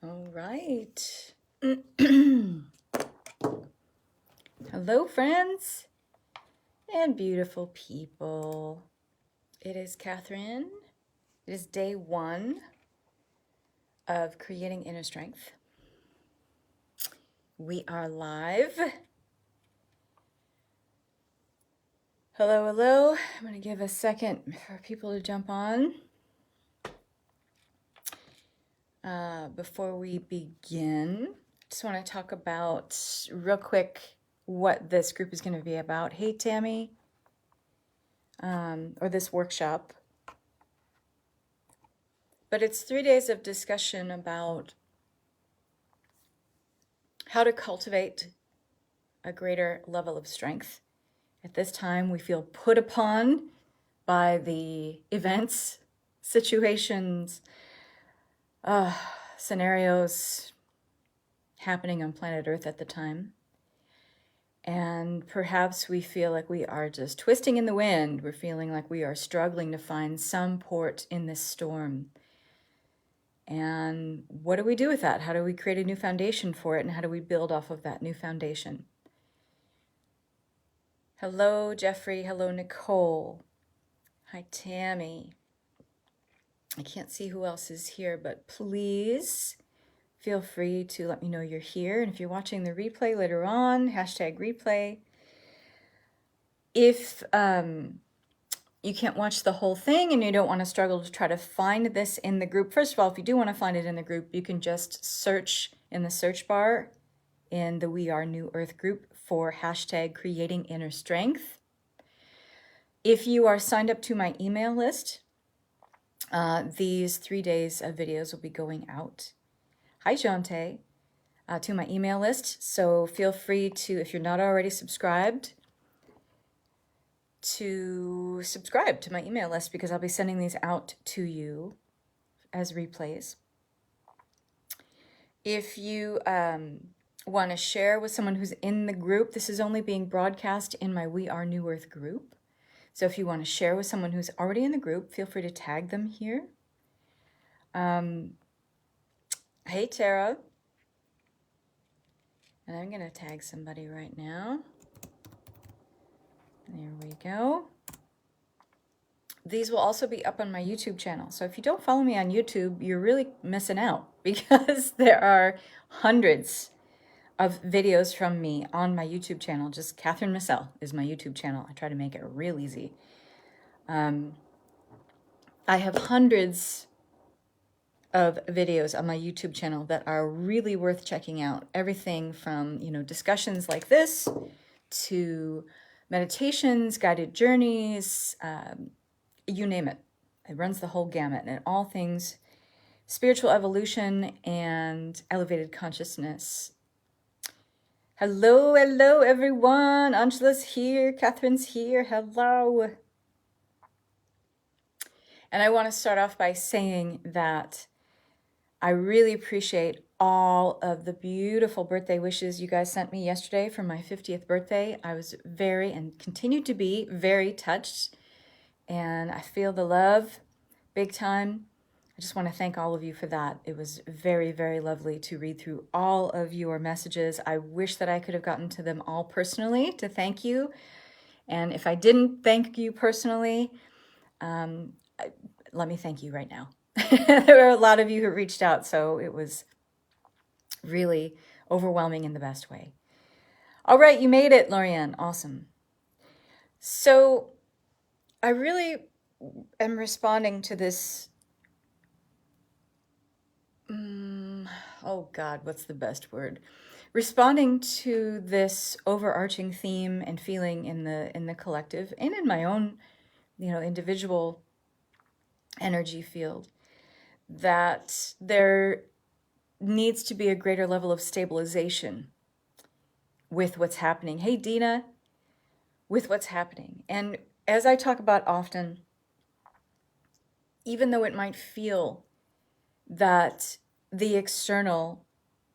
All right. Hello, friends and beautiful people. It is Catherine. It is day 1 of Creating Inner Strength. We are live. Hello, hello. I'm going to give a second for people to jump on. Before we begin, I just want to talk about real quick what this group is going to be about. Hey, Tammy, or this workshop. But it's 3 days of discussion about how to cultivate a greater level of strength. At this time, we feel put upon by the events, situations, scenarios happening on planet Earth at the time. And perhaps we feel like we are just twisting in the wind. We're feeling like we are struggling to find some port in this storm. And what do we do with that? How do we create a new foundation for it? And how do we build off of that new foundation? Hello, Jeffrey. Hello, Nicole. Hi, Tammy. I can't see who else is here, but please feel free to let me know you're here. And if you're watching the replay later on, #replay. If you can't watch the whole thing and you don't want to struggle to try to find this in the group, first of all, if you do want to find it in the group, you can just search in the search bar in the We Are New Earth group for #creating inner strength. If you are signed up to my email list, these 3 days of videos will be going out. Hi, Jante, to my email list. So feel free to, if you're not already subscribed, to subscribe to my email list because I'll be sending these out to you as replays. If you want to share with someone who's in the group, this is only being broadcast in my We Are New Earth group. So if you want to share with someone who's already in the group, feel free to tag them here. Hey, Tara. And I'm going to tag somebody right now. There we go. These will also be up on my YouTube channel. So if you don't follow me on YouTube, you're really missing out because there are hundreds of videos from me on my YouTube channel. Just Catherine Missel is my YouTube channel. I try to make it real easy. I have hundreds of videos on my YouTube channel that are really worth checking out. Everything from, discussions like this to meditations, guided journeys, you name it. It runs the whole gamut, and all things spiritual evolution and elevated consciousness. Hello, hello, everyone. Angela's here. Catherine's here. Hello. And I want to start off by saying that I really appreciate all of the beautiful birthday wishes you guys sent me yesterday for my 50th birthday. I was very, and continue to be, very touched. And I feel the love big time. I just want to thank all of you for that. It was very, very lovely to read through all of your messages. I wish that I could have gotten to them all personally to thank you. And if I didn't thank you personally, let me thank you right now. There were a lot of you who reached out, so it was really overwhelming in the best way. All right, you made it, Lorianne. Awesome. So I really am responding to this. Oh God, what's the best word? Responding to this overarching theme and feeling in the collective and in my own, individual energy field, that there needs to be a greater level of stabilization with what's happening. Hey, Dina, with what's happening. And as I talk about often, even though it might feel that the external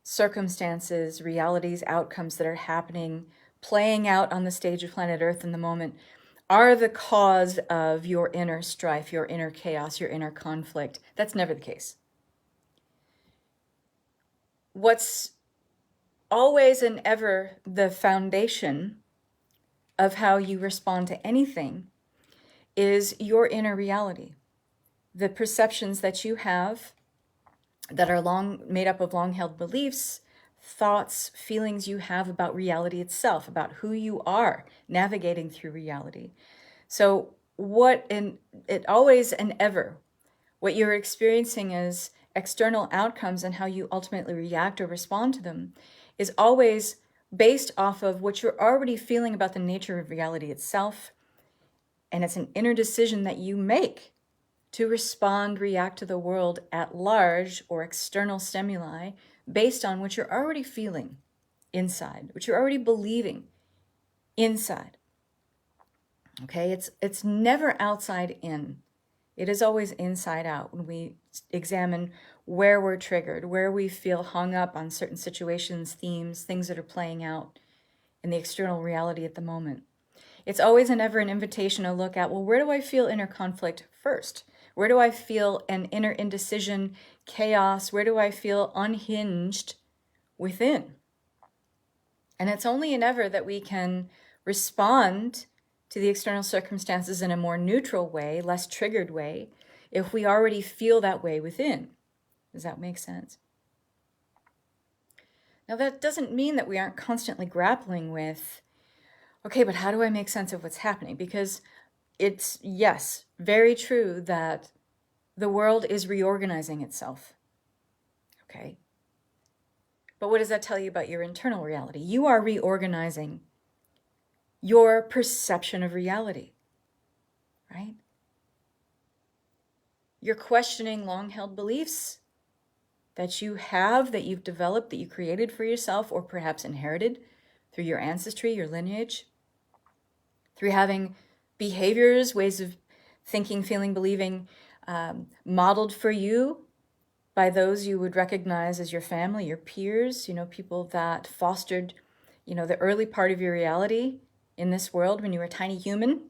circumstances, realities, outcomes that are happening, playing out on the stage of planet Earth in the moment, are the cause of your inner strife, your inner chaos, your inner conflict. That's never the case. what's always and ever the foundation of how you respond to anything is your inner reality. The perceptions that you have that are made up of long-held beliefs, thoughts, feelings you have about reality itself, about who you are navigating through reality. So it always and ever, what you're experiencing as external outcomes and how you ultimately react or respond to them is always based off of what you're already feeling about the nature of reality itself. And it's an inner decision that you make to respond, react to the world at large or external stimuli based on what you're already feeling inside, what you're already believing inside. Okay, it's never outside in. It is always inside out when we examine where we're triggered, where we feel hung up on certain situations, themes, things that are playing out in the external reality at the moment. It's always and ever an invitation to look at, well, where do I feel inner conflict first? Where do I feel an inner indecision, chaos? Where do I feel unhinged within? And it's only and ever that we can respond to the external circumstances in a more neutral way, less triggered way, if we already feel that way within. Does that make sense? Now, that doesn't mean that we aren't constantly grappling with, okay, but how do I make sense of what's happening? Because it's, yes, very true that the world is reorganizing itself. Okay? But what does that tell you about your internal reality? You are reorganizing your perception of reality, right? You're questioning long-held beliefs that you have, that you've developed, that you created for yourself, or perhaps inherited through your ancestry, your lineage, through having behaviors, ways of thinking, feeling, believing modeled for you by those you would recognize as your family, your peers, people that fostered, the early part of your reality in this world when you were a tiny human.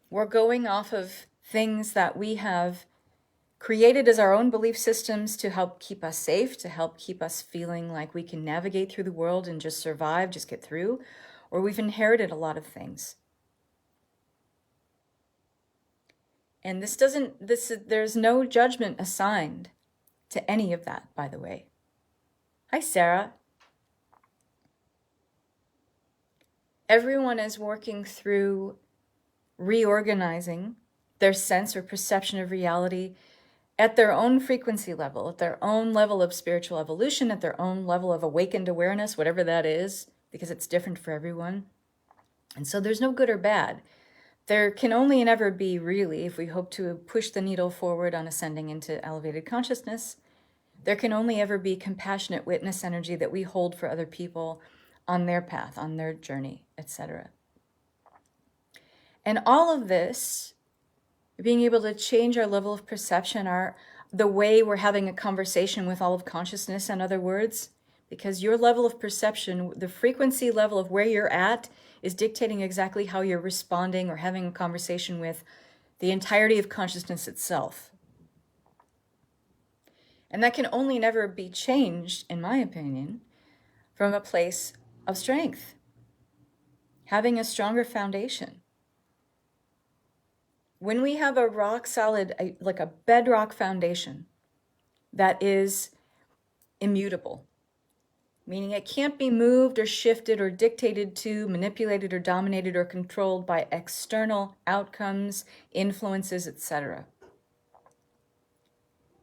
We're going off of things that we have created as our own belief systems to help keep us safe, to help keep us feeling like we can navigate through the world and just survive, just get through, or we've inherited a lot of things. And there's no judgment assigned to any of that, by the way. Hi, Sarah. Everyone is working through reorganizing their sense or perception of reality at their own frequency level, at their own level of spiritual evolution, at their own level of awakened awareness, whatever that is, because it's different for everyone. And so there's no good or bad. There can only and ever be, really, if we hope to push the needle forward on ascending into elevated consciousness, there can only ever be compassionate witness energy that we hold for other people on their path, on their journey, etc. And all of this, being able to change our level of perception, the way we're having a conversation with all of consciousness, in other words, because your level of perception, the frequency level of where you're at, is dictating exactly how you're responding or having a conversation with the entirety of consciousness itself. And that can only never be changed, in my opinion, from a place of strength, having a stronger foundation. When we have a rock solid, like a bedrock foundation that is immutable, meaning it can't be moved or shifted or dictated to, manipulated or dominated or controlled by external outcomes, influences, etc.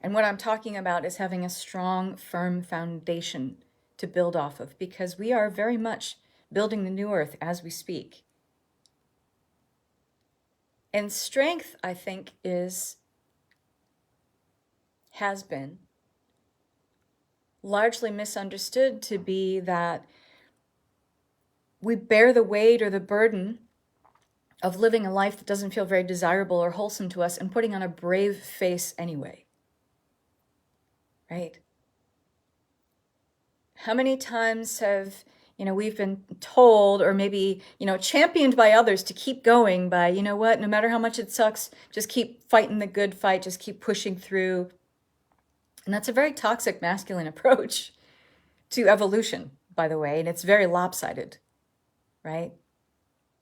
And what I'm talking about is having a strong, firm foundation to build off of, because we are very much building the new earth as we speak. And strength, I think, has been largely misunderstood to be that we bear the weight or the burden of living a life that doesn't feel very desirable or wholesome to us and putting on a brave face anyway. Right? How many times have, we've been told or maybe, championed by others to keep going by, no matter how much it sucks, just keep fighting the good fight, just keep pushing through. And that's a very toxic masculine approach to evolution, by the way, and it's very lopsided, right?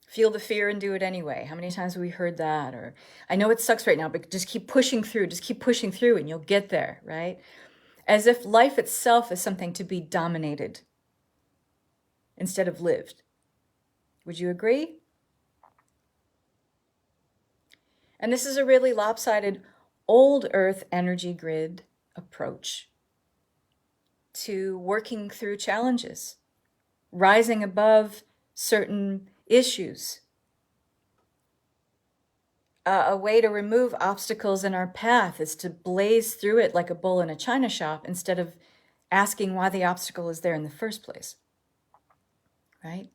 Feel the fear and do it anyway. How many times have we heard that? Or I know it sucks right now, but just keep pushing through, and you'll get there, right? As if life itself is something to be dominated instead of lived. Would you agree? And this is a really lopsided old earth energy grid approach to working through challenges, rising above certain issues. A way to remove obstacles in our path is to blaze through it like a bull in a china shop instead of asking why the obstacle is there in the first place, right?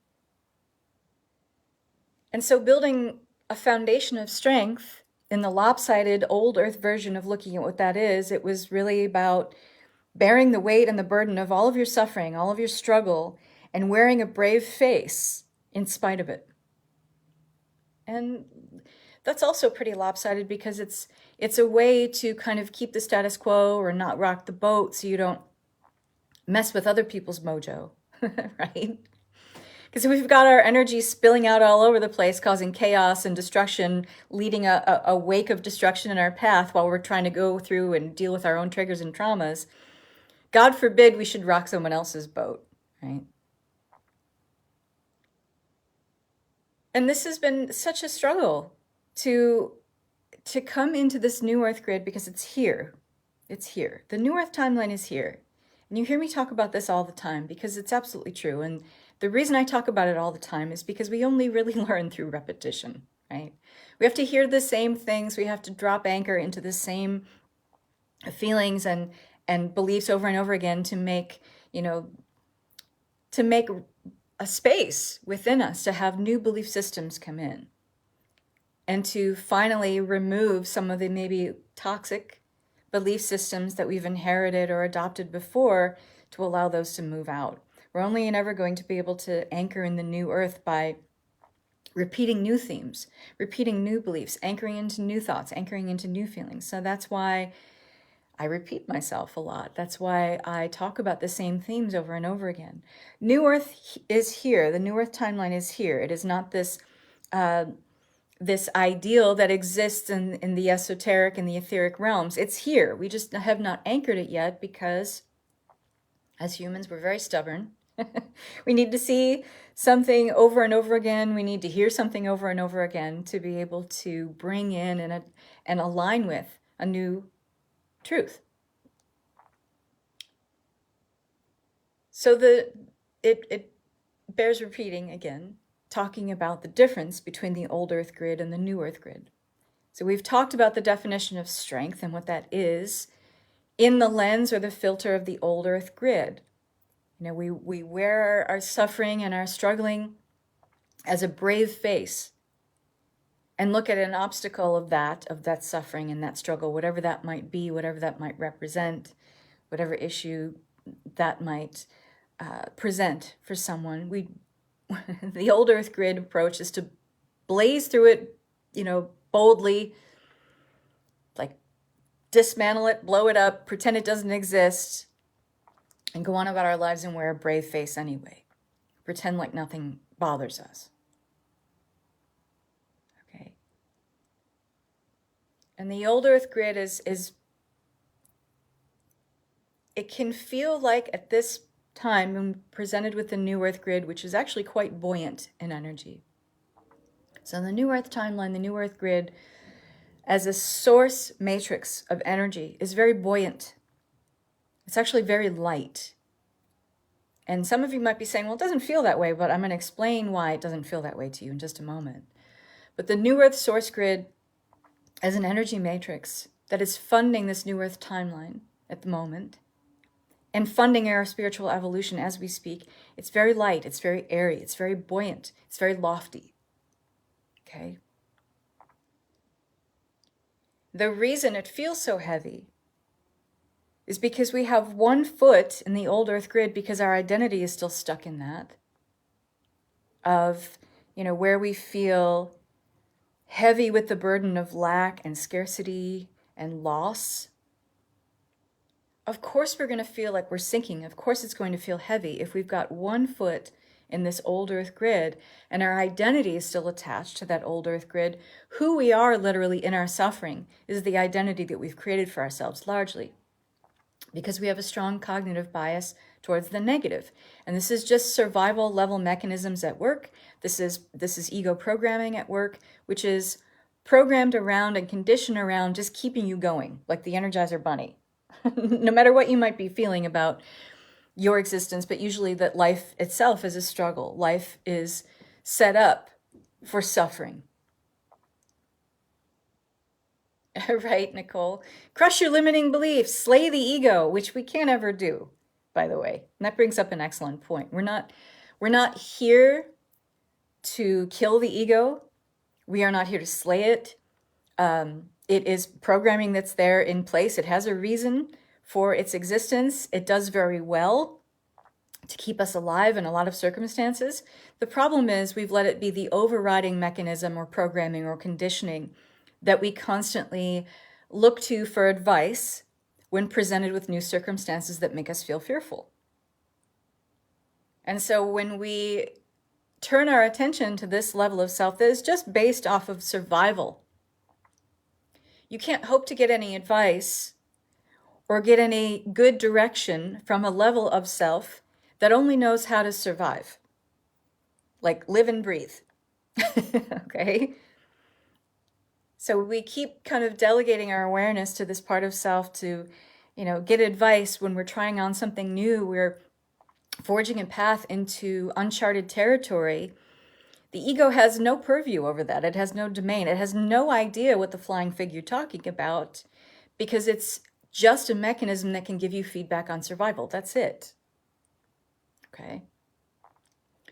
And so building a foundation of strength in the lopsided old earth version of looking at what that is, it was really about bearing the weight and the burden of all of your suffering, all of your struggle, and wearing a brave face in spite of it. And that's also pretty lopsided because it's a way to kind of keep the status quo or not rock the boat so you don't mess with other people's mojo, right? Because we've got our energy spilling out all over the place, causing chaos and destruction, leading a wake of destruction in our path while we're trying to go through and deal with our own triggers and traumas. God forbid we should rock someone else's boat, right? And this has been such a struggle to come into this new earth grid because it's here. It's here. The new earth timeline is here. And you hear me talk about this all the time because it's absolutely true. And the reason I talk about it all the time is because we only really learn through repetition, right? We have to hear the same things. We have to drop anchor into the same feelings and beliefs over and over again to make, to make a space within us to have new belief systems come in and to finally remove some of the maybe toxic belief systems that we've inherited or adopted before to allow those to move out. We're only ever going to be able to anchor in the new earth by repeating new themes, repeating new beliefs, anchoring into new thoughts, anchoring into new feelings. So that's why I repeat myself a lot. That's why I talk about the same themes over and over again. New Earth is here. The New Earth timeline is here. It is not this this ideal that exists in the esoteric and the etheric realms. It's here. We just have not anchored it yet because as humans, we're very stubborn. We need to see something over and over again. We need to hear something over and over again to be able to bring in and align with a new truth. So it bears repeating again, talking about the difference between the old earth grid and the new earth grid. So we've talked about the definition of strength and what that is in the lens or the filter of the old earth grid. We wear our suffering and our struggling as a brave face and look at an obstacle of that suffering and that struggle, whatever that might be, whatever that might represent, whatever issue that might present for someone. The old earth grid approach is to blaze through it, boldly, like dismantle it, blow it up, pretend it doesn't exist, and go on about our lives and wear a brave face anyway. Pretend like nothing bothers us. Okay. And the old earth grid is it can feel like at this time when presented with the new earth grid, which is actually quite buoyant in energy. So the new earth timeline, the new earth grid, as a source matrix of energy, is very buoyant. It's actually very light. And some of you might be saying, well, it doesn't feel that way, but I'm going to explain why it doesn't feel that way to you in just a moment. But the new earth source grid as an energy matrix that is funding this new earth timeline at the moment and funding our spiritual evolution as we speak, it's very light, it's very airy, it's very buoyant, it's very lofty. Okay? The reason it feels so heavy is because we have one foot in the old earth grid because our identity is still stuck in that of, where we feel heavy with the burden of lack and scarcity and loss. Of course we're going to feel like we're sinking. Of course it's going to feel heavy if we've got one foot in this old earth grid and our identity is still attached to that old earth grid. Who we are literally in our suffering is the identity that we've created for ourselves largely, because we have a strong cognitive bias towards the negative. And this is just survival level mechanisms at work. This is ego programming at work, which is programmed around and conditioned around just keeping you going, like the Energizer Bunny. No matter what you might be feeling about your existence, but usually that life itself is a struggle. Life is set up for suffering. Right, Nicole? Crush your limiting beliefs, slay the ego, which we can't ever do, by the way. And that brings up an excellent point. We're not here to kill the ego. We are not here to slay it. It is programming that's there in place. It has a reason for its existence. It does very well to keep us alive in a lot of circumstances. The problem is we've let it be the overriding mechanism or programming or conditioning that we constantly look to for advice when presented with new circumstances that make us feel fearful. And so when we turn our attention to this level of self that is just based off of survival, you can't hope to get any advice or get any good direction from a level of self that only knows how to survive, like live and breathe. Okay? So we keep kind of delegating our awareness to this part of self to, get advice when we're trying on something new. We're forging a path into uncharted territory. The ego has no purview over that. It has no domain. It has no idea what the flying fig you're talking about, because it's just a mechanism that can give you feedback on survival. That's it. Okay?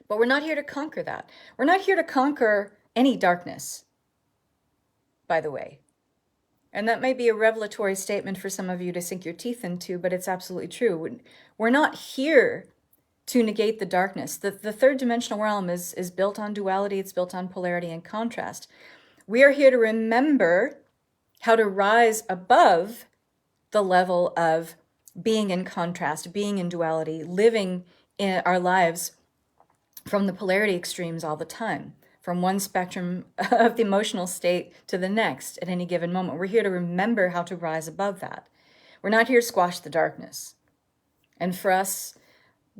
But we're not here to conquer that. We're not here to conquer any darkness, by the way. And that may be a revelatory statement for some of you to sink your teeth into, but it's absolutely true. We're not here to negate the darkness. The third dimensional realm is built on duality. It's built on polarity and contrast. We are here to remember how to rise above the level of being in contrast, being in duality, living in our lives from the polarity extremes all the time, from one spectrum of the emotional state to the next at any given moment. We're here to remember how to rise above that. We're not here to squash the darkness. And for us,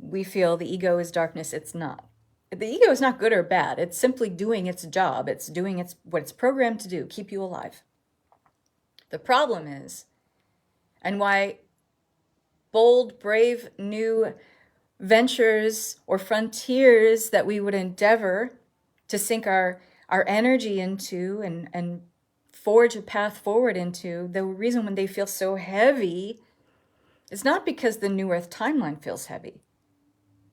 we feel the ego is darkness. It's not. The ego is not good or bad. It's simply doing its job. It's doing what it's programmed to do, keep you alive. The problem is, and why bold, brave, new ventures or frontiers that we would endeavor to sink our energy into and forge a path forward into, the reason when they feel so heavy is not because the New Earth timeline feels heavy.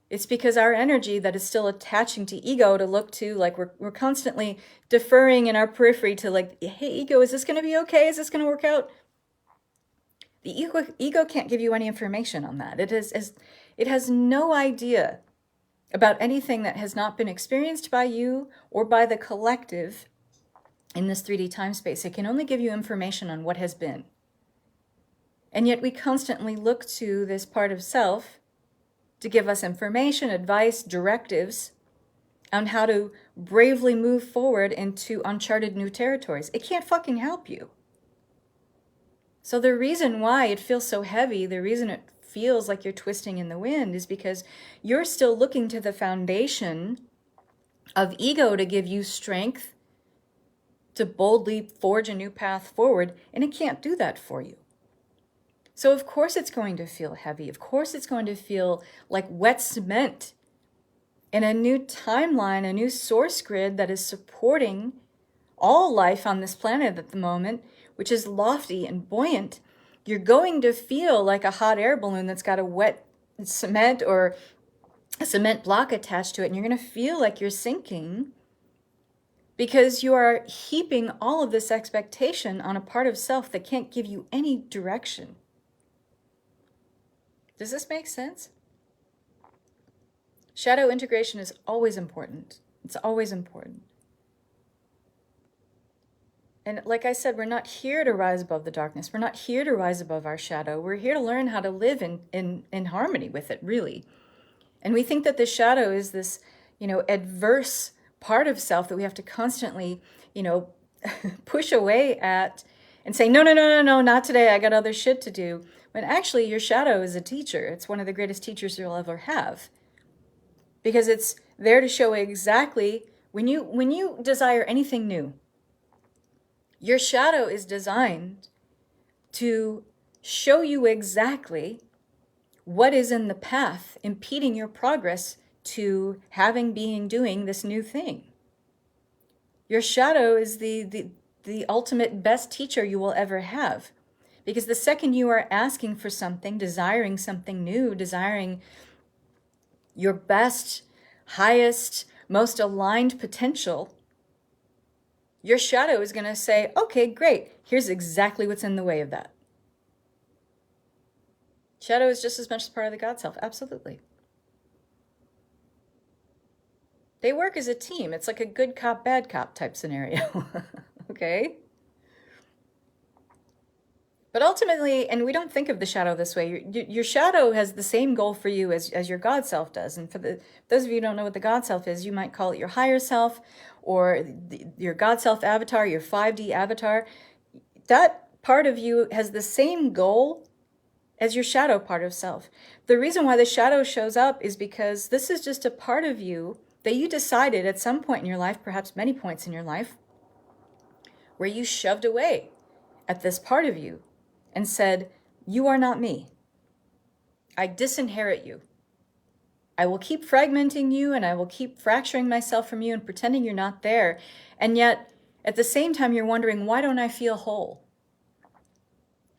It's because our energy that is still attaching to ego to look to, like we're constantly deferring in our periphery to like, hey, ego, is this going to be okay? Is this going to work out? The ego can't give you any information on that. It has no idea about anything that has not been experienced by you or by the collective in this 3D time space. It can only give you information on what has been. And yet we constantly look to this part of self to give us information, advice, directives on how to bravely move forward into uncharted new territories. It can't fucking help you. So the reason why it feels so heavy, the reason it feels like you're twisting in the wind, is because you're still looking to the foundation of ego to give you strength to boldly forge a new path forward, and it can't do that for you. So of course it's going to feel heavy. Of course it's going to feel like wet cement in a new timeline, a new source grid that is supporting all life on this planet at the moment, which is lofty and buoyant. You're going to feel like a hot air balloon that's got a wet cement or a cement block attached to it, and you're going to feel like you're sinking because you are heaping all of this expectation on a part of self that can't give you any direction. Does this make sense? Shadow integration is always important. It's always important. And like I said, we're not here to rise above the darkness. We're not here to rise above our shadow. We're here to learn how to live in harmony with it, really. And we think that the shadow is this, adverse part of self that we have to constantly, push away at and say, no, no, no, no, no, not today. I got other shit to do. When actually your shadow is a teacher. It's one of the greatest teachers you'll ever have. Because it's there to show exactly when you desire anything new, your shadow is designed to show you exactly what is in the path impeding your progress to having, being, doing this new thing. Your shadow is the ultimate best teacher you will ever have. Because the second you are asking for something, desiring something new, desiring your best, highest, most aligned potential, your shadow is going to say, okay, great, here's exactly what's in the way of that. Shadow is just as much as part of the God self, absolutely. They work as a team. It's like a good cop, bad cop type scenario. Okay? But ultimately, and we don't think of the shadow this way, your shadow has the same goal for you as your God self does. And for those of you who don't know what the God self is, you might call it your higher self or your God self avatar, your 5D avatar. That part of you has the same goal as your shadow part of self. The reason why the shadow shows up is because this is just a part of you that you decided at some point in your life, perhaps many points in your life, where you shoved away at this part of you and said, you are not me. I disinherit you. I will keep fragmenting you and I will keep fracturing myself from you and pretending you're not there. And yet, at the same time, you're wondering, why don't I feel whole?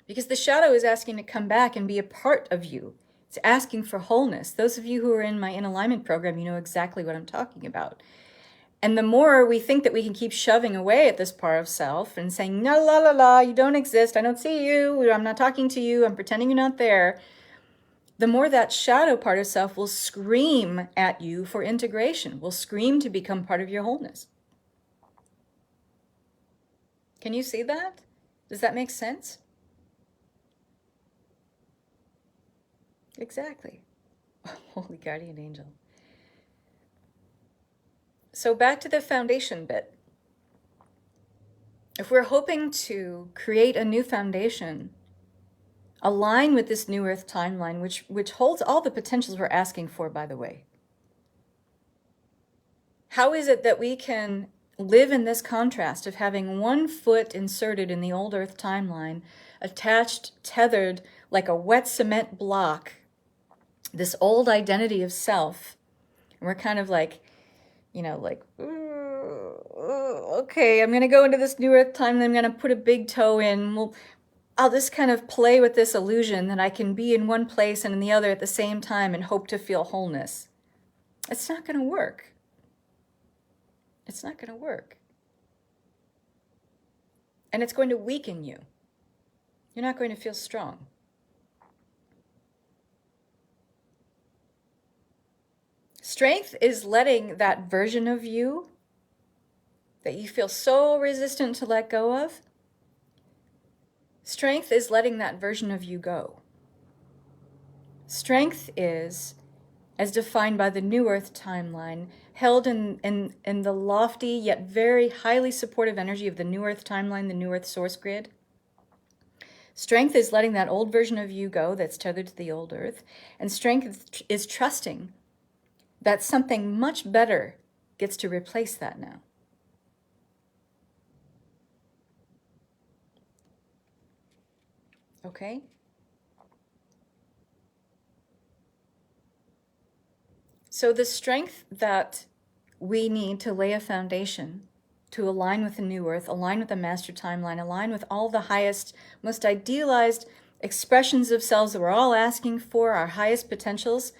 Because the shadow is asking to come back and be a part of you. It's asking for wholeness. Those of you who are in my In Alignment program, you know exactly what I'm talking about. And the more we think that we can keep shoving away at this part of self and saying, no, la, la, la, you don't exist, I don't see you, I'm not talking to you, I'm pretending you're not there, the more that shadow part of self will scream at you for integration, will scream to become part of your wholeness. Can you see that? Does that make sense? Exactly. Holy guardian angel. So back to the foundation bit. If we're hoping to create a new foundation, align with this new earth timeline, which holds all the potentials we're asking for, by the way, how is it that we can live in this contrast of having one foot inserted in the old earth timeline, attached, tethered like a wet cement block, this old identity of self, and we're kind of like, okay, I'm going to go into this new earth time, and I'm going to put a big toe in. I'll just kind of play with this illusion that I can be in one place and in the other at the same time and hope to feel wholeness. It's not going to work. It's not going to work. And it's going to weaken you. You're not going to feel strong. Strength is letting that version of you that you feel so resistant to let go of, strength is letting that version of you go. Strength is, as defined by the New Earth timeline, held in the lofty yet very highly supportive energy of the New Earth timeline, the New Earth source grid. Strength is letting that old version of you go that's tethered to the old earth. And strength is trusting that something much better gets to replace that now. Okay? So the strength that we need to lay a foundation to align with the new earth, align with the master timeline, align with all the highest, most idealized expressions of selves that we're all asking for, our highest potentials,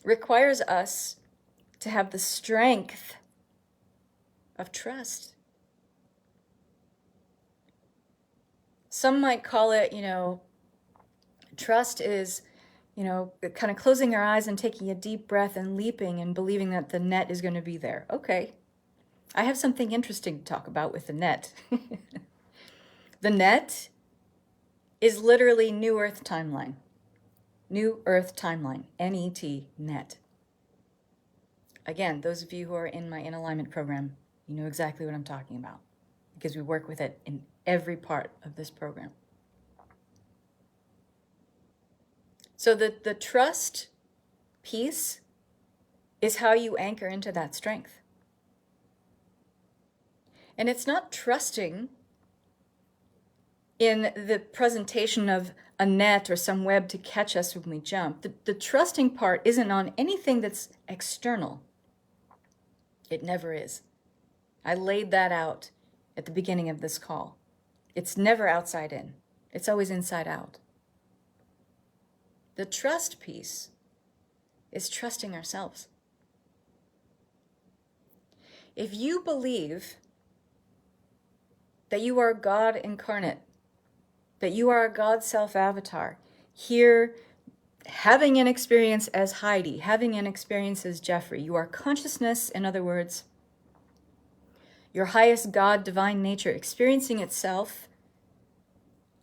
requires us to have the strength of trust. Some might call it, trust is, kind of closing our eyes and taking a deep breath and leaping and believing that the net is going to be there. Okay. I have something interesting to talk about with the net. The net is literally New Earth Timeline. New Earth Timeline, N-E-T, net. Again, those of you who are in my In Alignment program, you know exactly what I'm talking about because we work with it in every part of this program. So the trust piece is how you anchor into that strength. And it's not trusting in the presentation of a net or some web to catch us when we jump. The trusting part isn't on anything that's external. It never is. I laid that out at the beginning of this call. It's never outside in. It's always inside out. The trust piece is trusting ourselves. If you believe that you are God incarnate, that you are a God self-avatar, here having an experience as Heidi, having an experience as Jeffrey, you are consciousness, in other words, your highest God, divine nature, experiencing itself,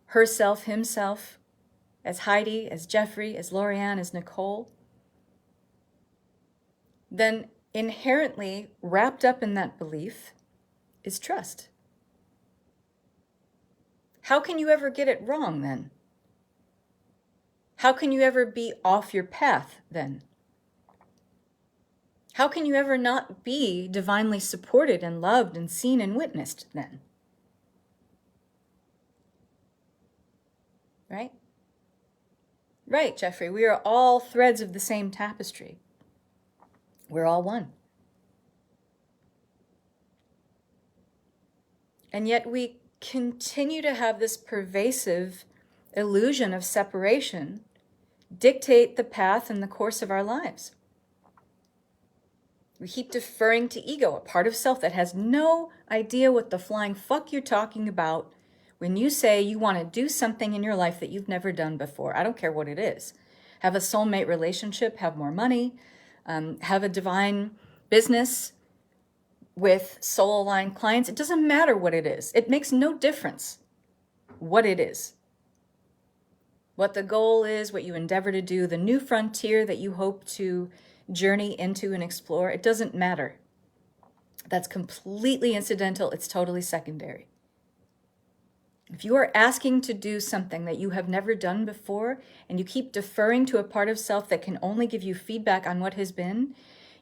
herself, himself, as Heidi, as Jeffrey, as Lorianne, as Nicole, then inherently wrapped up in that belief is trust. How can you ever get it wrong then? How can you ever be off your path then? How can you ever not be divinely supported and loved and seen and witnessed then? Right? Right, Jeffrey. We are all threads of the same tapestry. We're all one. And yet we continue to have this pervasive illusion of separation dictate the path and the course of our lives. We keep deferring to ego, a part of self that has no idea what the flying fuck you're talking about when you say you want to do something in your life that you've never done before. I don't care what it is. Have a soulmate relationship, have more money, have a divine business with soul-aligned clients. It doesn't matter what it is. It makes no difference what it is. What the goal is, what you endeavor to do, the new frontier that you hope to journey into and explore, it doesn't matter. That's completely incidental. It's totally secondary. If you are asking to do something that you have never done before and you keep deferring to a part of self that can only give you feedback on what has been,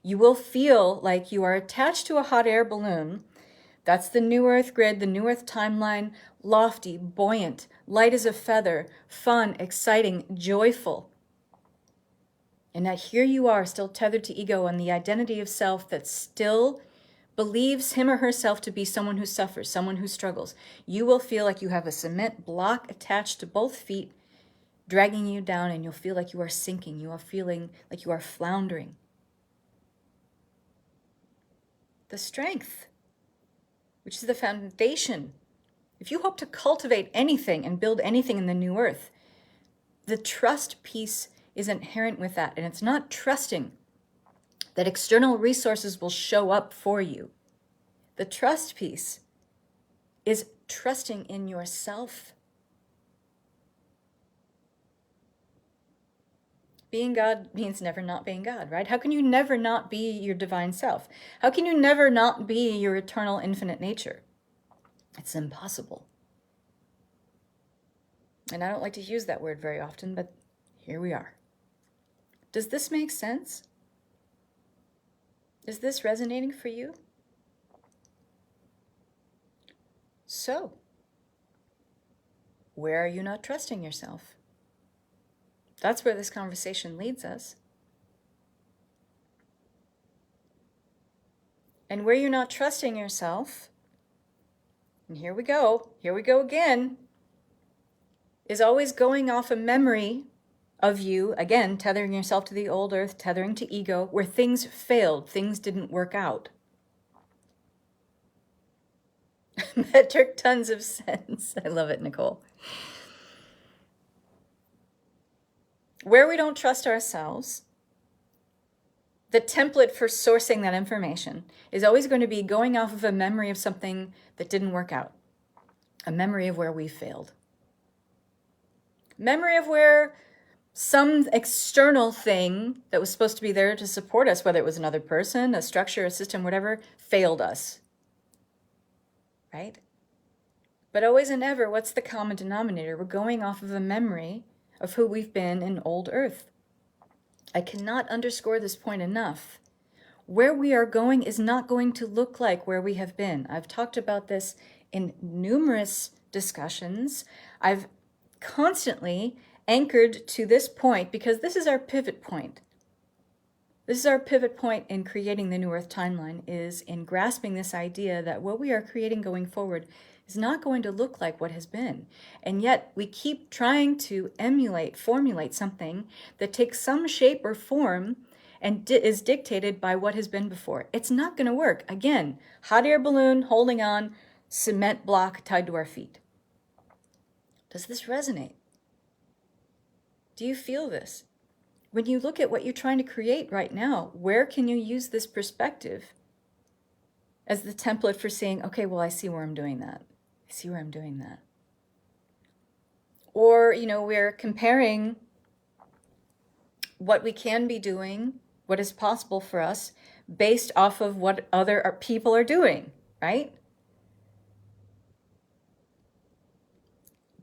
you will feel like you are attached to a hot air balloon. That's the New Earth grid, the New Earth timeline, lofty, buoyant, light as a feather, fun, exciting, joyful. And that here you are still tethered to ego and the identity of self that still believes him or herself to be someone who suffers, someone who struggles. You will feel like you have a cement block attached to both feet, dragging you down, and you'll feel like you are sinking. You are feeling like you are floundering. The strength, which is the foundation. If you hope to cultivate anything and build anything in the new earth, the trust piece is inherent with that. And it's not trusting that external resources will show up for you. The trust piece is trusting in yourself. Being God means never not being God, right? How can you never not be your divine self? How can you never not be your eternal infinite nature? It's impossible. And I don't like to use that word very often, but here we are. Does this make sense? Is this resonating for you? So, where are you not trusting yourself? That's where this conversation leads us. And where you're not trusting yourself, and here we go again, is always going off a memory of you, again, tethering yourself to the old earth, tethering to ego, where things failed, things didn't work out. Metric tons of sense. I love it, Nicole. Where we don't trust ourselves the template for sourcing that information is always going to be going off of a memory of something that didn't work out, a memory of where we failed, memory of where some external thing that was supposed to be there to support us, whether it was another person, a structure, a system, whatever, failed us, right? But always and ever, what's the common denominator? We're going off of a memory of who we've been in old earth. I cannot underscore this point enough. Where we are going is not going to look like where we have been. I've talked about this in numerous discussions. I've constantly anchored to this point because this is our pivot point. This is our pivot point in creating the New Earth timeline, is in grasping this idea that what we are creating going forward is not going to look like what has been. And yet we keep trying to emulate, formulate something that takes some shape or form and is dictated by what has been before. It's not going to work. Again, hot air balloon holding on, cement block tied to our feet. Does this resonate? Do you feel this? When you look at what you're trying to create right now, where can you use this perspective as the template for saying, okay, well, I see where I'm doing that. I see where I'm doing that. Or, we're comparing what we can be doing, what is possible for us, based off of what other people are doing, right?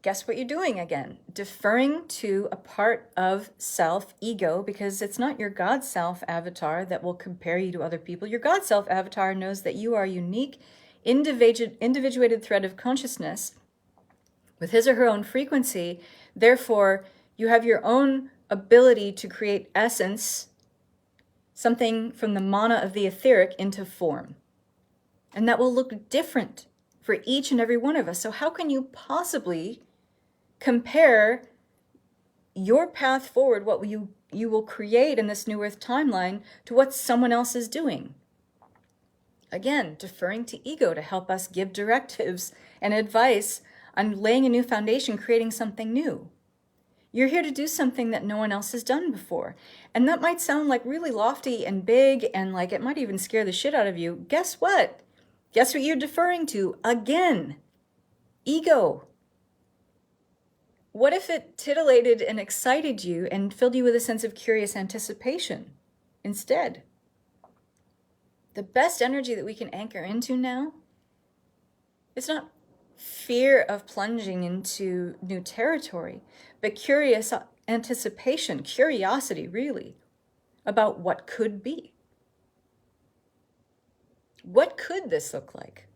Guess what you're doing again? Deferring to a part of self, ego, because it's not your God self avatar that will compare you to other people. Your God self avatar knows that you are a unique, individuated thread of consciousness with his or her own frequency. Therefore, you have your own ability to create essence, something from the manna of the etheric into form. And that will look different for each and every one of us. So how can you possibly compare your path forward, what you will create in this New Earth timeline, to what someone else is doing? Again, deferring to ego to help us give directives and advice on laying a new foundation, creating something new. You're here to do something that no one else has done before. And that might sound like really lofty and big, and like it might even scare the shit out of you. Guess what? Guess what you're deferring to? Again, ego. What if it titillated and excited you and filled you with a sense of curious anticipation instead? The best energy that we can anchor into now is not fear of plunging into new territory, but curious anticipation, curiosity really, about what could be. What could this look like?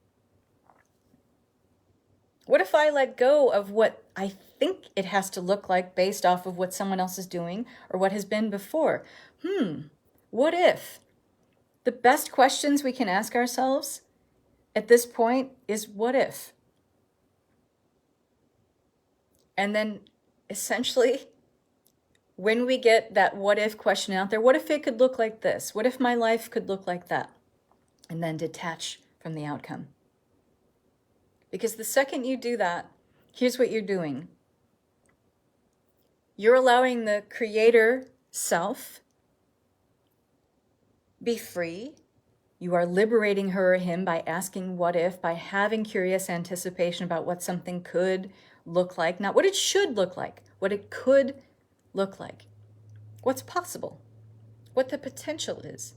What if I let go of what I think it has to look like based off of what someone else is doing or what has been before? What if? The best questions we can ask ourselves at this point is what if? And then essentially, when we get that what if question out there, what if it could look like this? What if my life could look like that? And then detach from the outcome. Because the second you do that, here's what you're doing. You're allowing the creator self be free. You are liberating her or him by asking what if, by having curious anticipation about what something could look like. Not what it should look like, what it could look like. What's possible, what the potential is.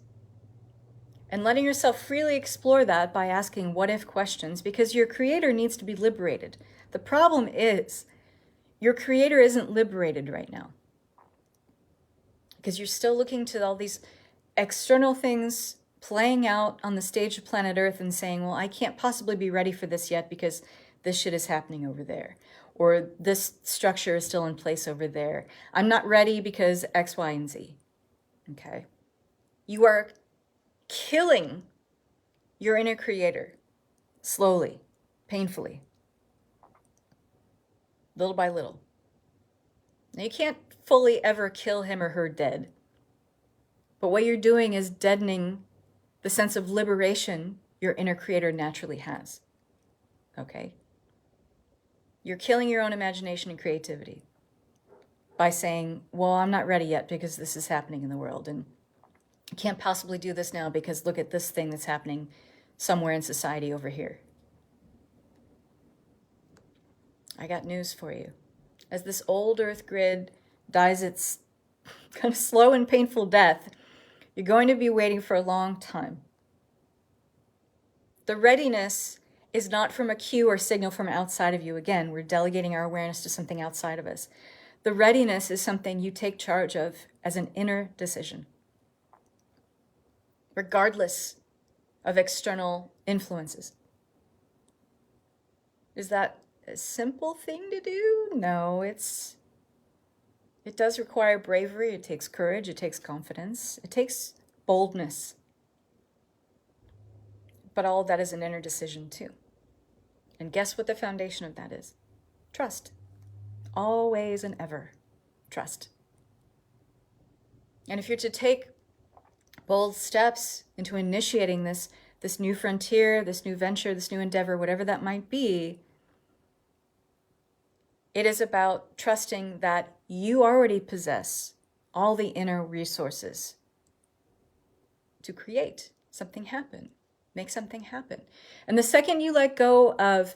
And letting yourself freely explore that by asking what if questions, because your creator needs to be liberated. The problem is your creator isn't liberated right now, because you're still looking to all these external things playing out on the stage of planet Earth and saying, well, I can't possibly be ready for this yet because this shit is happening over there, or this structure is still in place over there. I'm not ready because X, Y, and Z. Okay? You are killing your inner creator slowly, painfully, little by little. Now, you can't fully ever kill him or her dead, but what you're doing is deadening the sense of liberation your inner creator naturally has. Okay? You're killing your own imagination and creativity by saying, well, I'm not ready yet because this is happening in the world, and You can't possibly do this now because look at this thing that's happening somewhere in society over here. I got news for you. As this old Earth grid dies its kind of slow and painful death, you're going to be waiting for a long time. The readiness is not from a cue or signal from outside of you. Again, we're delegating our awareness to something outside of us. The readiness is something you take charge of as an inner decision, regardless of external influences. Is that a simple thing to do? No, it does require bravery. It takes courage. It takes confidence. It takes boldness. But all of that is an inner decision too. And guess what the foundation of that is? Trust. Always and ever. Trust. And if you're to take bold steps into initiating this new frontier, this new venture, this new endeavor, whatever that might be, it is about trusting that you already possess all the inner resources to create something happen, make something happen. And the second you let go of,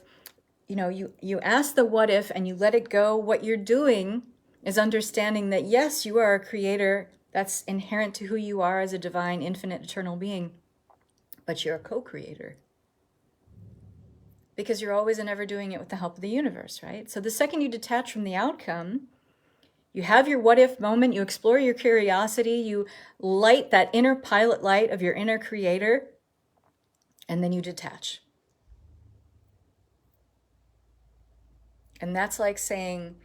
you ask the what if and you let it go, what you're doing is understanding that yes, you are a creator. That's inherent to who you are as a divine, infinite, eternal being. But you're a co-creator. Because you're always and ever doing it with the help of the universe, right? So the second you detach from the outcome, you have your what if moment, you explore your curiosity, you light that inner pilot light of your inner creator, and then you detach. And that's like saying,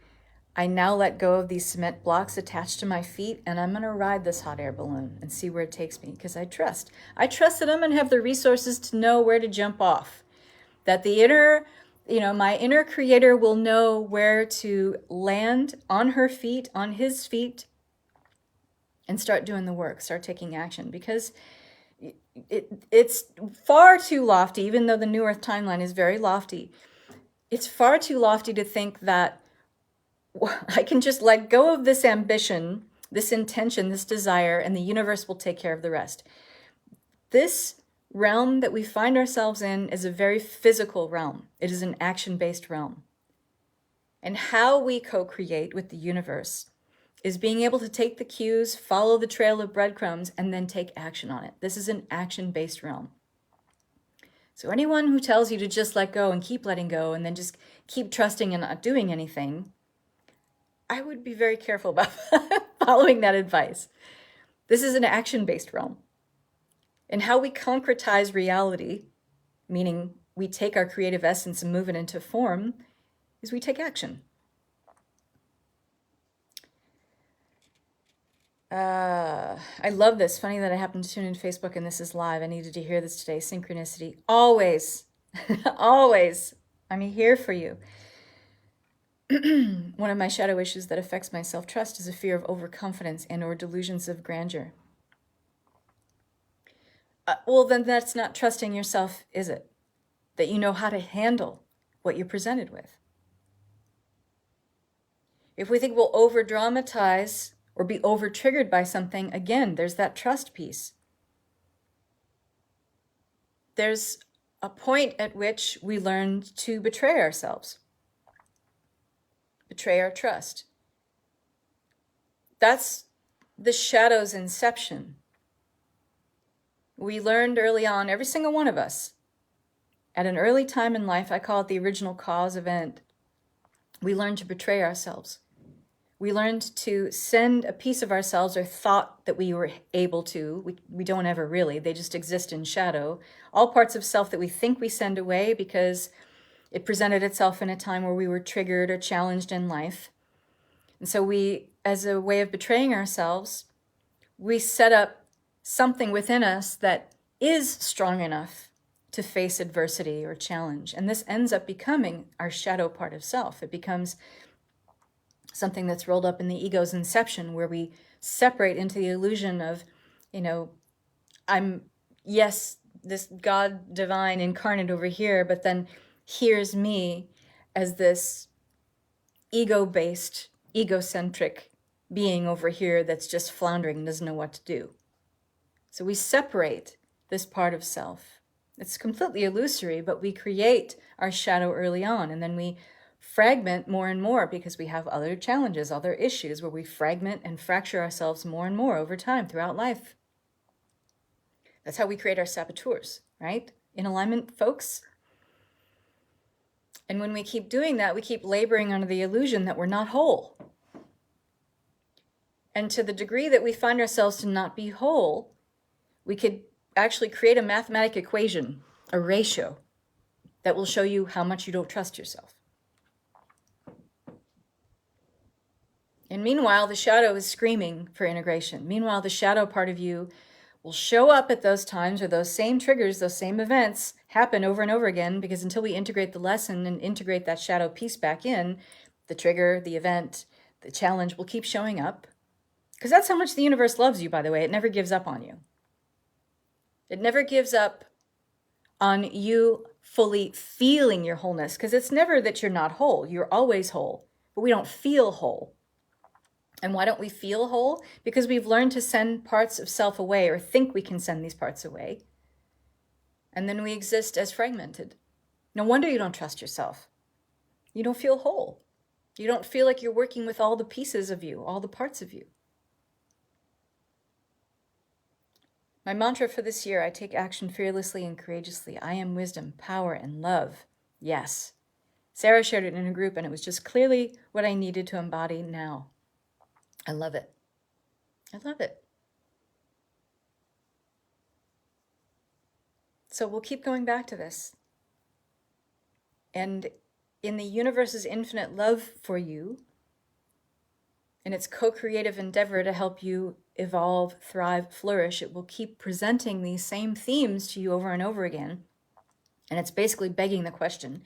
I now let go of these cement blocks attached to my feet, and I'm going to ride this hot air balloon and see where it takes me, because I trust. I trust that I'm going to have the resources to know where to jump off. That the inner, my inner creator will know where to land on her feet, on his feet, and start doing the work, start taking action. Because it's far too lofty, even though the New Earth timeline is very lofty. It's far too lofty to think that I can just let go of this ambition, this intention, this desire, and the universe will take care of the rest. This realm that we find ourselves in is a very physical realm. It is an action-based realm. And how we co-create with the universe is being able to take the cues, follow the trail of breadcrumbs, and then take action on it. This is an action-based realm. So anyone who tells you to just let go and keep letting go and then just keep trusting and not doing anything, I would be very careful about following that advice. This is an action-based realm. And how we concretize reality, meaning we take our creative essence and move it into form, is we take action. I love this. Funny that I happened to tune in Facebook and this is live. I needed to hear this today. Synchronicity. Always. Always. I'm here for you. One of my shadow issues that affects my self-trust is a fear of overconfidence and or delusions of grandeur. Well, then that's not trusting yourself, is it? That you know how to handle what you're presented with. If we think we'll over-dramatize or be over-triggered by something, again, there's that trust piece. There's a point at which we learn to betray ourselves. Betray our trust. That's the shadow's inception. We learned early on, every single one of us, at an early time in life, I call it the original cause event, we learned to betray ourselves. We learned to send a piece of ourselves, or thought that we were able to. We don't ever really. They just exist in shadow. All parts of self that we think we send away because it presented itself in a time where we were triggered or challenged in life. And so we, as a way of betraying ourselves, we set up something within us that is strong enough to face adversity or challenge. And this ends up becoming our shadow part of self. It becomes something that's rolled up in the ego's inception, where we separate into the illusion of, I'm, yes, this God divine incarnate over here, but then here's me as this ego-based, egocentric being over here that's just floundering and doesn't know what to do. So we separate this part of self. It's completely illusory, but we create our shadow early on, and then we fragment more and more because we have other challenges, other issues where we fragment and fracture ourselves more and more over time throughout life. That's how we create our saboteurs, right? In alignment, folks. And when we keep doing that, we keep laboring under the illusion that we're not whole. And to the degree that we find ourselves to not be whole, we could actually create a mathematical equation, a ratio, that will show you how much you don't trust yourself. And meanwhile, the shadow is screaming for integration. Meanwhile, the shadow part of you will show up at those times, or those same triggers, those same events happen over and over again, because until we integrate the lesson and integrate that shadow piece back in, the trigger, the event, the challenge will keep showing up. Because that's how much the universe loves you, by the way. It never gives up on you. It never gives up on you fully feeling your wholeness, because it's never that you're not whole. You're always whole, but we don't feel whole. And why don't we feel whole? Because we've learned to send parts of self away, or think we can send these parts away. And then we exist as fragmented. No wonder you don't trust yourself. You don't feel whole. You don't feel like you're working with all the pieces of you, all the parts of you. My mantra for this year: I take action fearlessly and courageously. I am wisdom, power, and love. Yes. Sarah shared it in a group, and it was just clearly what I needed to embody now. I love it. I love it. So we'll keep going back to this. And in the universe's infinite love for you, in its co-creative endeavor to help you evolve, thrive, flourish, it will keep presenting these same themes to you over and over again. And it's basically begging the question,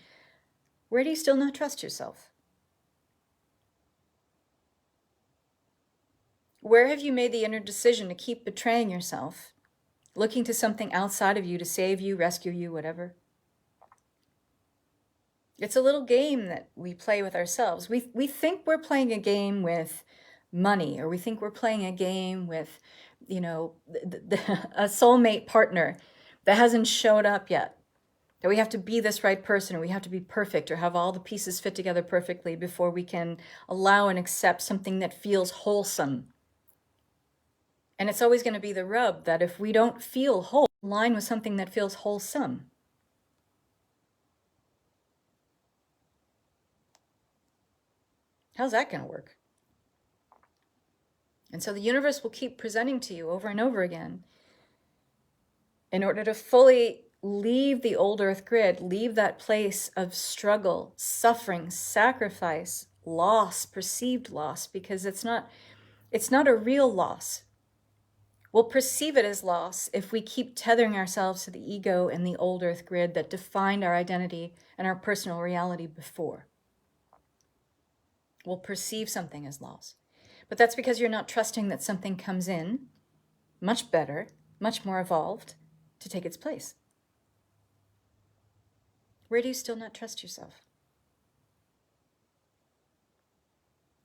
where do you still not trust yourself? Where have you made the inner decision to keep betraying yourself, looking to something outside of you to save you, rescue you, whatever? It's a little game that we play with ourselves. We think we're playing a game with money, or we think we're playing a game with, a soulmate partner that hasn't showed up yet. That we have to be this right person, or we have to be perfect, or have all the pieces fit together perfectly before we can allow and accept something that feels wholesome. And it's always going to be the rub that if we don't feel whole, align with something that feels wholesome. How's that going to work? And so the universe will keep presenting to you over and over again, in order to fully leave the old earth grid, leave that place of struggle, suffering, sacrifice, loss, perceived loss, because it's not a real loss. We'll perceive it as loss if we keep tethering ourselves to the ego and the old earth grid that defined our identity and our personal reality before. We'll perceive something as loss. But that's because you're not trusting that something comes in, much better, much more evolved, to take its place. Where do you still not trust yourself?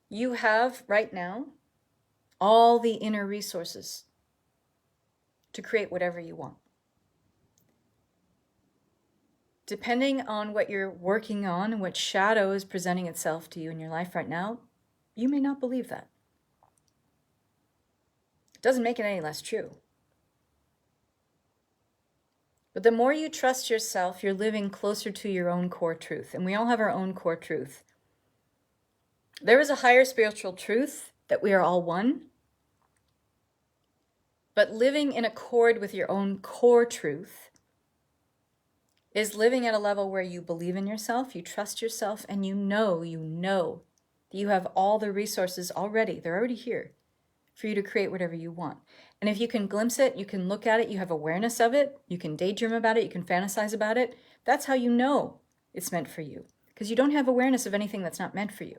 You have, right now, all the inner resources to create whatever you want. Depending on what you're working on and what shadow is presenting itself to you in your life right now, you may not believe that. It doesn't make it any less true. But the more you trust yourself, you're living closer to your own core truth. And we all have our own core truth. There is a higher spiritual truth that we are all one. But living in accord with your own core truth is living at a level where you believe in yourself, you trust yourself, and you know that you have all the resources already. They're already here for you to create whatever you want. And if you can glimpse it, you can look at it, you have awareness of it, you can daydream about it, you can fantasize about it, that's how you know it's meant for you. Because you don't have awareness of anything that's not meant for you.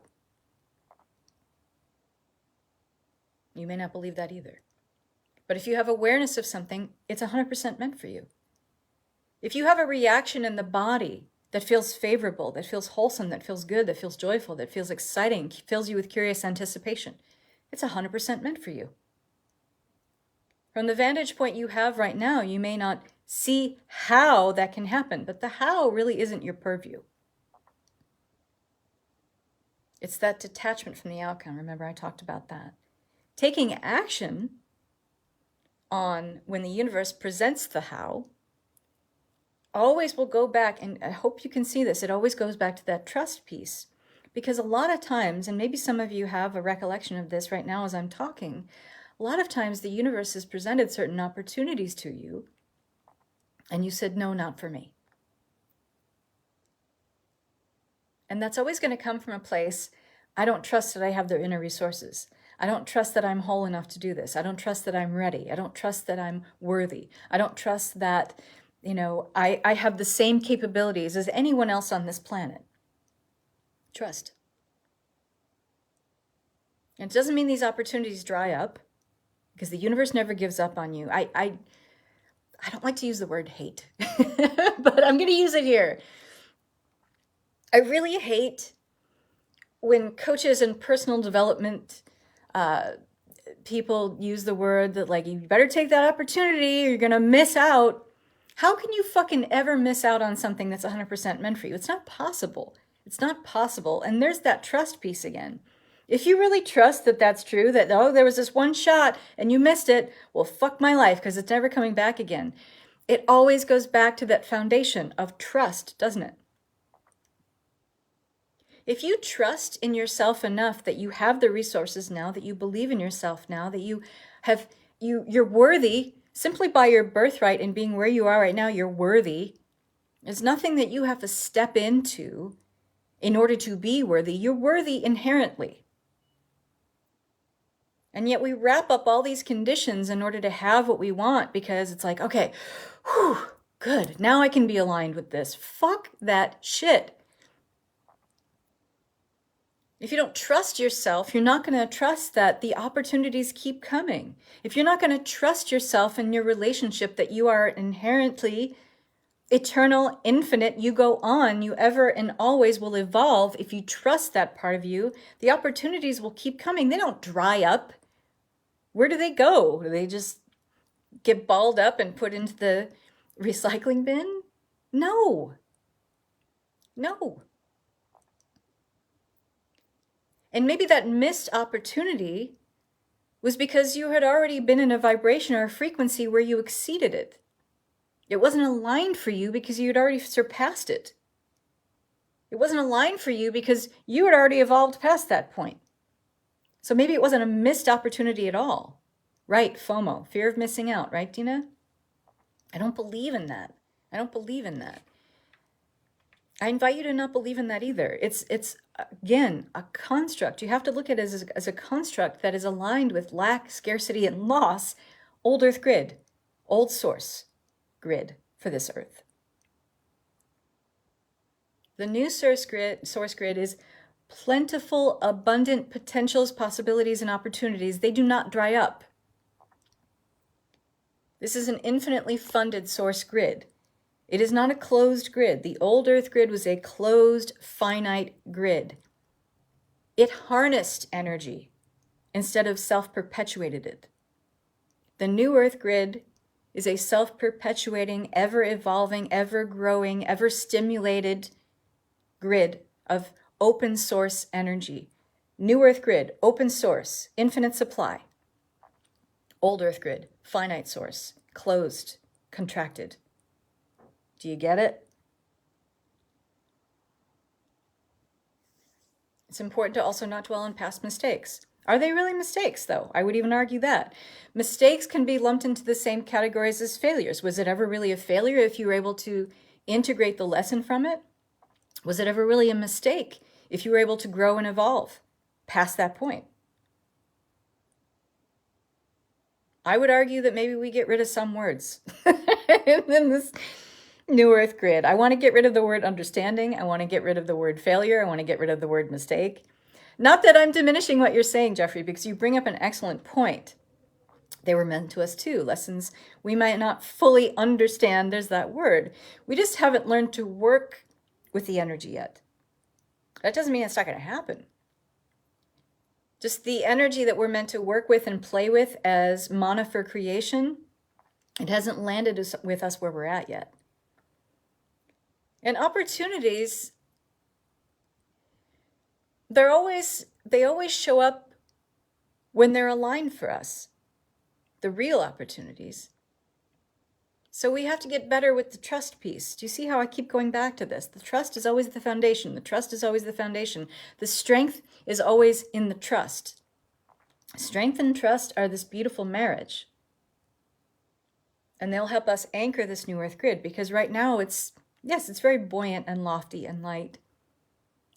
You may not believe that either. But if you have awareness of something, it's 100% meant for you. If you have a reaction in the body that feels favorable, that feels wholesome, that feels good, that feels joyful, that feels exciting, fills you with curious anticipation, it's 100% meant for you. From the vantage point you have right now, you may not see how that can happen, but the how really isn't your purview. It's that detachment from the outcome. Remember, I talked about that. Taking action on when the universe presents the how always will go back, and I hope you can see this, it always goes back to that trust piece. Because a lot of times, and maybe some of you have a recollection of this right now as I'm talking, a lot of times the universe has presented certain opportunities to you, and you said, no, not for me. And that's always going to come from a place, I don't trust that I have the inner resources. I don't trust that I'm whole enough to do this. I don't trust that I'm ready. I don't trust that I'm worthy. I don't trust that, I have the same capabilities as anyone else on this planet. Trust. And it doesn't mean these opportunities dry up, because the universe never gives up on you. I don't like to use the word hate, but I'm going to use it here. I really hate when coaches and personal development people use the word that, like, you better take that opportunity or you're going to miss out. How can you fucking ever miss out on something that's 100% meant for you? It's not possible. It's not possible. And there's that trust piece again. If you really trust that that's true, that, oh, there was this one shot and you missed it, well, fuck my life, because it's never coming back again. It always goes back to that foundation of trust, doesn't it? If you trust in yourself enough that you have the resources now, that you believe in yourself now, that you're worthy simply by your birthright and being where you are right now, you're worthy. There's nothing that you have to step into in order to be worthy. You're worthy inherently. And yet we wrap up all these conditions in order to have what we want, because it's like, okay, whew, good, now I can be aligned with this. Fuck that shit. If you don't trust yourself, you're not going to trust that the opportunities keep coming. If you're not going to trust yourself in your relationship, that you are inherently eternal, infinite, you go on, you ever and always will evolve. If you trust that part of you, the opportunities will keep coming. They don't dry up. Where do they go? Do they just get balled up and put into the recycling bin? No. No. And maybe that missed opportunity was because you had already been in a vibration or a frequency where you exceeded it. It wasn't aligned for you because you had already surpassed it. It wasn't aligned for you because you had already evolved past that point. So maybe it wasn't a missed opportunity at all. Right, FOMO, fear of missing out, right, Dina? I don't believe in that. I don't believe in that. I invite you to not believe in that either. It's again, a construct. You have to look at it as a construct that is aligned with lack, scarcity, and loss. Old Earth grid, old source grid for this Earth. The new source grid is plentiful, abundant potentials, possibilities, and opportunities. They do not dry up. This is an infinitely funded source grid. It is not a closed grid. The old Earth grid was a closed, finite grid. It harnessed energy instead of self-perpetuated it. The new Earth grid is a self-perpetuating, ever-evolving, ever-growing, ever-stimulated grid of open source energy. New Earth grid, open source, infinite supply. Old Earth grid, finite source, closed, contracted. Do you get it? It's important to also not dwell on past mistakes. Are they really mistakes, though? I would even argue that. Mistakes can be lumped into the same categories as failures. Was it ever really a failure if you were able to integrate the lesson from it? Was it ever really a mistake if you were able to grow and evolve past that point? I would argue that maybe we get rid of some words in this new Earth grid. I want to get rid of the word understanding. I want to get rid of the word failure. I want to get rid of the word mistake. Not that I'm diminishing what you're saying, Jeffrey, because you bring up an excellent point. They were meant to us too. Lessons we might not fully understand. There's that word. We just haven't learned to work with the energy yet. That doesn't mean it's not going to happen. just the energy that we're meant to work with and play with as manna for creation, it hasn't landed with us where we're at yet. And opportunities, they always show up when they're aligned for us, the real opportunities. So we have to get better with the trust piece. Do you see how I keep going back to this? The trust is always the foundation. The trust is always the foundation. The strength is always in the trust. Strength and trust are this beautiful marriage. And they'll help us anchor this new earth grid, because right now it's very buoyant and lofty and light.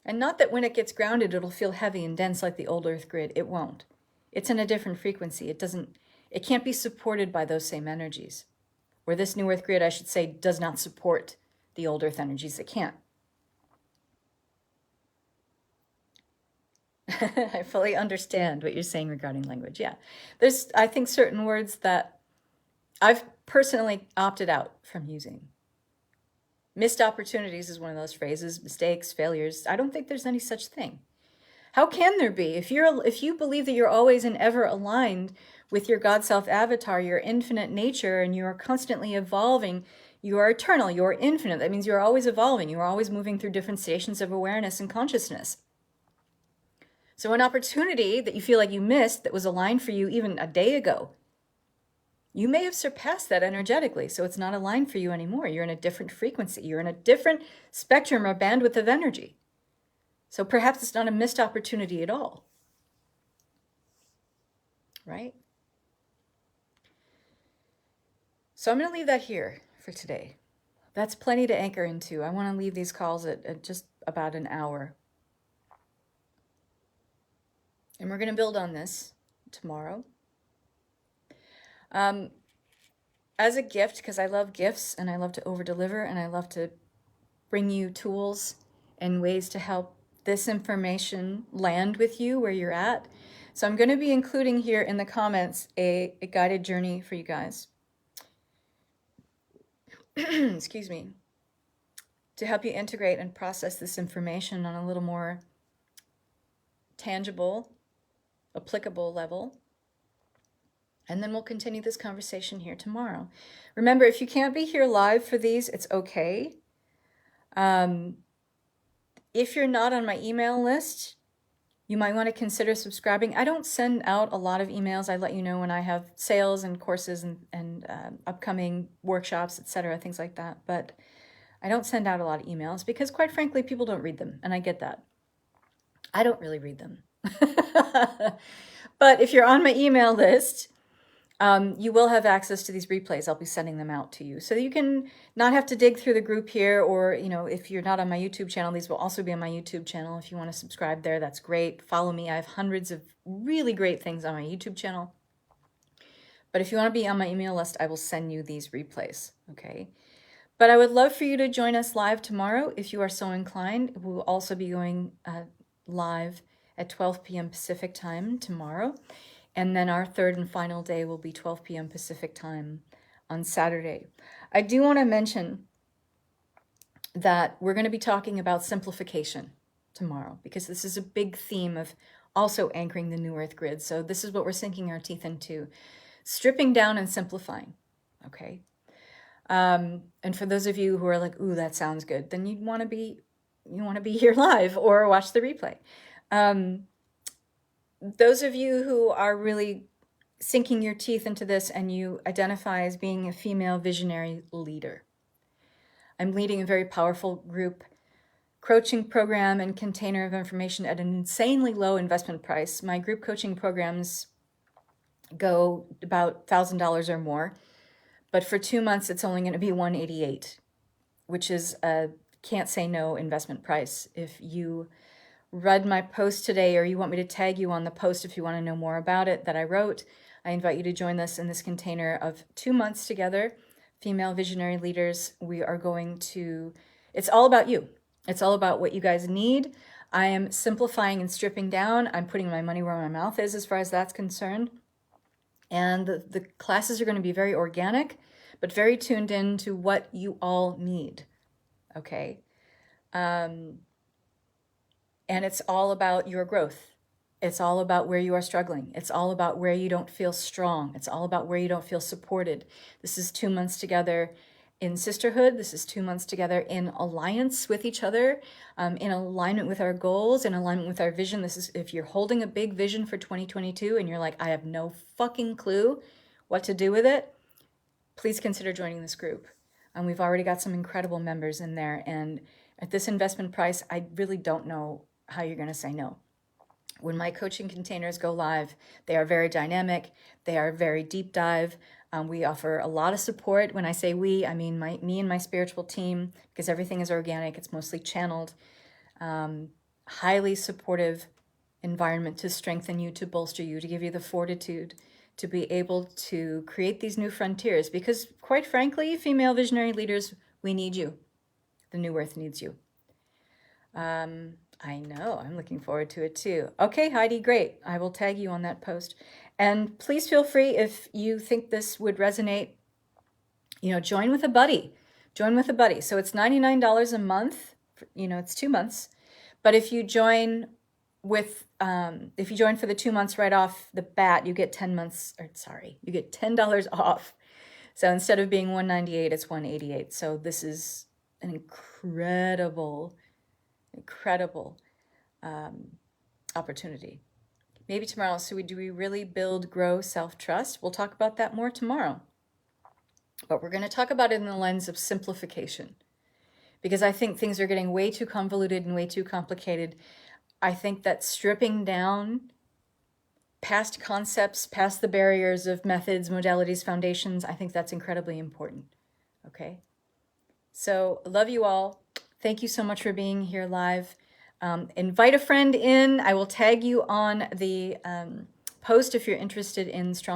And not that when it gets grounded, it'll feel heavy and dense like the old earth grid. It won't. It's in a different frequency. It can't be supported by those same energies. Where this new earth grid, I should say, does not support the old earth energies. It can't. I fully understand what you're saying regarding language. Yeah. There's, I think, certain words that I've personally opted out from using. Missed opportunities is one of those phrases. Mistakes, failures. I don't think there's any such thing. How can there be? If you believe that you're always and ever aligned with your God self avatar, your infinite nature, and you are constantly evolving, you are eternal, you are infinite. That means you're always evolving. You are always moving through different stations of awareness and consciousness. So an opportunity that you feel like you missed that was aligned for you even a day ago, you may have surpassed that energetically, so it's not aligned for you anymore. You're in a different frequency. You're in a different spectrum or bandwidth of energy. So perhaps it's not a missed opportunity at all. Right? So I'm going to leave that here for today. That's plenty to anchor into. I want to leave these calls at just about an hour. And we're going to build on this tomorrow. As a gift, because I love gifts and I love to over-deliver and I love to bring you tools and ways to help this information land with you where you're at. So I'm going to be including here in the comments a guided journey for you guys. Excuse me. To help you integrate and process this information on a little more tangible, applicable level. And then we'll continue this conversation here tomorrow. Remember, if you can't be here live for these, it's okay. If you're not on my email list, you might want to consider subscribing. I don't send out a lot of emails. I let you know when I have sales and courses and upcoming workshops, etc., things like that. But I don't send out a lot of emails because, quite frankly, people don't read them, and I get that. I don't really read them. But if you're on my email list, you will have access to these replays. I'll be sending them out to you. So you can not have to dig through the group here, or, if you're not on my YouTube channel, these will also be on my YouTube channel. If you want to subscribe there, that's great. Follow me. I have hundreds of really great things on my YouTube channel. But if you want to be on my email list, I will send you these replays, okay? But I would love for you to join us live tomorrow if you are so inclined. We will also be going live at 12 p.m. Pacific time tomorrow. And then our third and final day will be 12 p.m. Pacific time on Saturday. I do want to mention that we're going to be talking about simplification tomorrow, because this is a big theme of also anchoring the new earth grid. So this is what we're sinking our teeth into. Stripping down and simplifying, okay? And for those of you who are like, ooh, that sounds good, then you want to be here live or watch the replay. Those of you who are really sinking your teeth into this and you identify as being a female visionary leader, I'm leading a very powerful group coaching program and container of information at an insanely low investment price. My group coaching programs go about $1,000 or more, but for 2 months it's only going to be $188, which is a can't say no investment price. If you read my post today, or you want me to tag you on the post if you want to know more about it that I wrote, I invite you to join us in this container of 2 months together. Female visionary leaders, we are going to, it's all about you. It's all about what you guys need. I am simplifying and stripping down. I'm putting my money where my mouth is as far as that's concerned. And the classes are going to be very organic, but very tuned in to what you all need, okay? And it's all about your growth. It's all about where you are struggling. It's all about where you don't feel strong. It's all about where you don't feel supported. This is 2 months together in sisterhood. This is 2 months together in alliance with each other, in alignment with our goals, in alignment with our vision. This is if you're holding a big vision for 2022 and you're like, I have no fucking clue what to do with it, please consider joining this group. We've already got some incredible members in there. And at this investment price, I really don't know how you're going to say no. When my coaching containers go live, they are very dynamic. They are very deep dive. We offer a lot of support. When I say we, I mean me and my spiritual team, because everything is organic. It's mostly channeled. Highly supportive environment to strengthen you, to bolster you, to give you the fortitude to be able to create these new frontiers. Because quite frankly, female visionary leaders, we need you. The new earth needs you. I know, I'm looking forward to it too. Okay, Heidi, great. I will tag you on that post. And please feel free, if you think this would resonate, join with a buddy. Join with a buddy. So it's $99 a month. It's 2 months. But if you join for the 2 months right off the bat, you get you get $10 off. So instead of being $198, it's $188. So this is an incredible opportunity. Maybe tomorrow. So do we really build, grow self-trust? We'll talk about that more tomorrow. But we're going to talk about it in the lens of simplification, because I think things are getting way too convoluted and way too complicated. I think that stripping down past concepts, past the barriers of methods, modalities, foundations, I think that's incredibly important. Okay? So love you all. Thank you so much for being here live. Invite a friend in. I will tag you on the post if you're interested in strong